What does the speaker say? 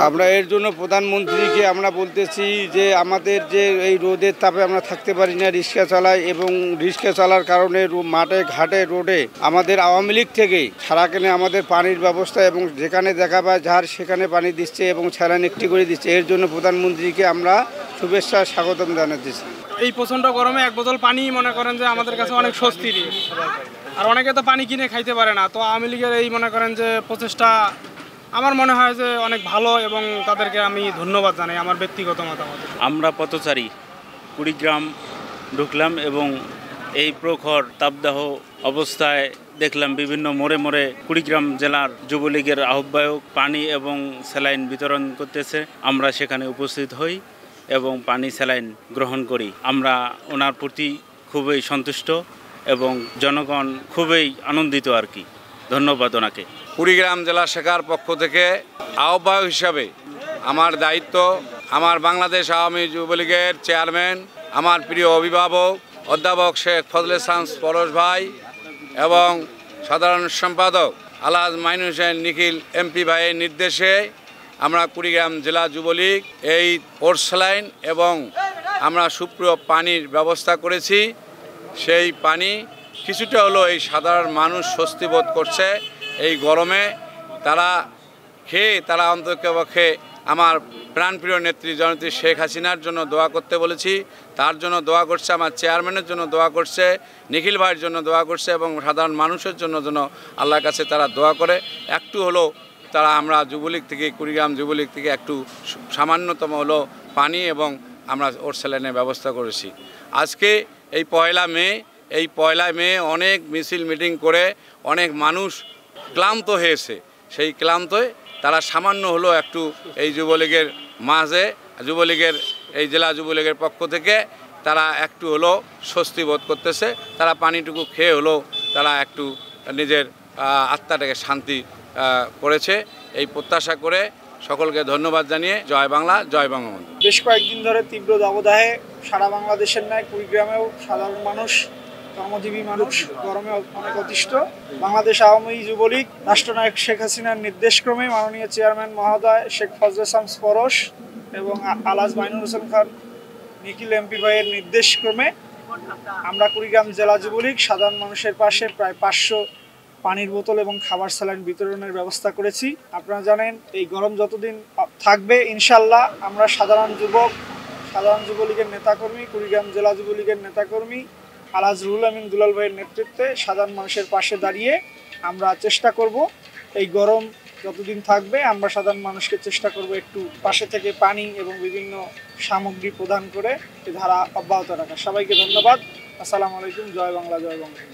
আমরা এর জন্য প্রধানমন্ত্রীকে আমরা বলতেছি যে আমাদের যে এই রোদের তাপে আমরা থাকতে পারি না, রিক্সা চালাই এবং রিক্সা চালার কারণে মাঠে ঘাটে রোডে আমাদের আওয়ামী লীগ থেকেই সারাখানে আমাদের পানির ব্যবস্থা এবং যেখানে দেখা পায় যার সেখানে পানি দিচ্ছে এবং স্যালাইন একটি করে দিচ্ছে। এর জন্য প্রধানমন্ত্রীকে আমরা শুভেচ্ছা স্বাগতম জানাতেছি। এই প্রচণ্ড গরমে এক বোতল পানি মনে করেন যে আমাদের কাছে অনেক স্বস্তি দিয়ে, আর অনেকে তো পানি কিনে খাইতে পারে না। তো আওয়ামী লীগের এই মনে করেন যে প্রচেষ্টা আমার মনে হয় যে অনেক ভালো এবং তাদেরকে আমি ধন্যবাদ জানাই আমার ব্যক্তিগত মতামত। আমরা পথচারী কুড়িগ্রাম ঢুকলাম এবং এই প্রখর তাপদাহ অবস্থায় দেখলাম বিভিন্ন মোড়ে মোড়ে কুড়িগ্রাম জেলার যুবলীগের আহ্বায়ক পানি এবং স্যালাইন বিতরণ করতেছে। আমরা সেখানে উপস্থিত হই এবং পানি স্যালাইন গ্রহণ করি। আমরা ওনার প্রতি খুবই সন্তুষ্ট এবং জনগণ খুবই আনন্দিত আর কি। ধন্যবাদ ওনাকে। কুড়িগ্রাম জেলা শাখার পক্ষ থেকে আহ্বায়ক হিসাবে আমার দায়িত্ব, আমার বাংলাদেশ আওয়ামী যুবলীগের চেয়ারম্যান, আমার প্রিয় অভিভাবক অধ্যাপক শেখ ফজলে ইসলাম পরশ ভাই এবং সাধারণ সম্পাদক আলহাজ মাইনুল হোসেন নিখিল এমপি ভাইয়ের নির্দেশে আমরা কুড়িগ্রাম জেলা যুবলীগ এই পোর্টস্যালাইন এবং আমরা সুপ্রিয় পানির ব্যবস্থা করেছি। সেই পানি কিছুটা হলো এই সাধারণ মানুষ স্বস্তি বোধ করছে এই গরমে। তারা খেয়ে তারা অন্ততপক্ষে আমার প্রাণপ্রিয় নেত্রী জননেত্রী শেখ হাসিনার জন্য দোয়া করতে বলেছি, তার জন্য দোয়া করছে, আমার চেয়ারম্যানের জন্য দোয়া করছে, নিখিল ভাইয়ের জন্য দোয়া করছে এবং সাধারণ মানুষের জন্য যেন আল্লাহর কাছে তারা দোয়া করে। একটু হলো তারা আমরা যুবলীগ থেকে কুড়িগ্রাম যুবলীগ থেকে একটু সামান্যতম হলো পানি এবং আমরা ওর স্যালাইনের ব্যবস্থা করেছি। আজকে এই পয়লা মে অনেক মিছিল মিটিং করে অনেক মানুষ ক্লান্ত হয়েছে। সেই ক্লান্তয় তারা সামান্য হলো একটু এই যুবলীগের মাঝে যুবলীগের এই জেলা যুবলীগের পক্ষ থেকে তারা একটু হলো স্বস্তি বোধ করতেছে। তারা পানিটুকু খেয়ে হলো তারা একটু নিজের আত্মাটাকে শান্তি করেছে। এই প্রত্যাশা করে সকলকে ধন্যবাদ জানিয়ে জয় বাংলা, জয় বঙ্গবন্ধু। বেশ কয়েকদিন ধরে তীব্র দাবদাহে সারা বাংলাদেশের ন্যায় কুড়িগ্রামেও সাধারণ মানুষ, কর্মজীবী মানুষ গরমে অনেক অতিষ্ঠ। বাংলাদেশ আওয়ামী যুবলীগ রাষ্ট্রনায়ক শেখ হাসিনার নির্দেশক্রমে মাননীয় চেয়ারম্যান মহোদয় শেখ ফজলে ইসলাম পরশ এবং আলহাজ মাইনুল হোসেন খান নিখিল এমপি ভাইয়ের নির্দেশক্রমে আমরা কুড়িগ্রাম জেলা যুবলীগ সাধারণ মানুষের পাশে প্রায় 500 পানির বোতল এবং খাবার স্যালাইন বিতরণের ব্যবস্থা করেছি। আপনারা জানেন এই গরম যতদিন থাকবে ইনশাল্লাহ আমরা সাধারণ যুবলীগের নেতাকর্মী, কুড়িগ্রাম জেলা যুবলীগের নেতাকর্মী আলহাজ রুহুল আমিন দুলাল ভাইয়ের নেতৃত্বে সাধারণ মানুষের পাশে দাঁড়িয়ে আমরা চেষ্টা করব এই গরম যতদিন থাকবে আমরা সাধারণ মানুষকে চেষ্টা করব একটু পাশে থেকে পানি এবং বিভিন্ন সামগ্রী প্রদান করে এই ধারা অব্যাহত রাখা। সবাইকে ধন্যবাদ। আসসালামু আলাইকুম। জয় বাংলা, জয় বঙ্গবন্ধু।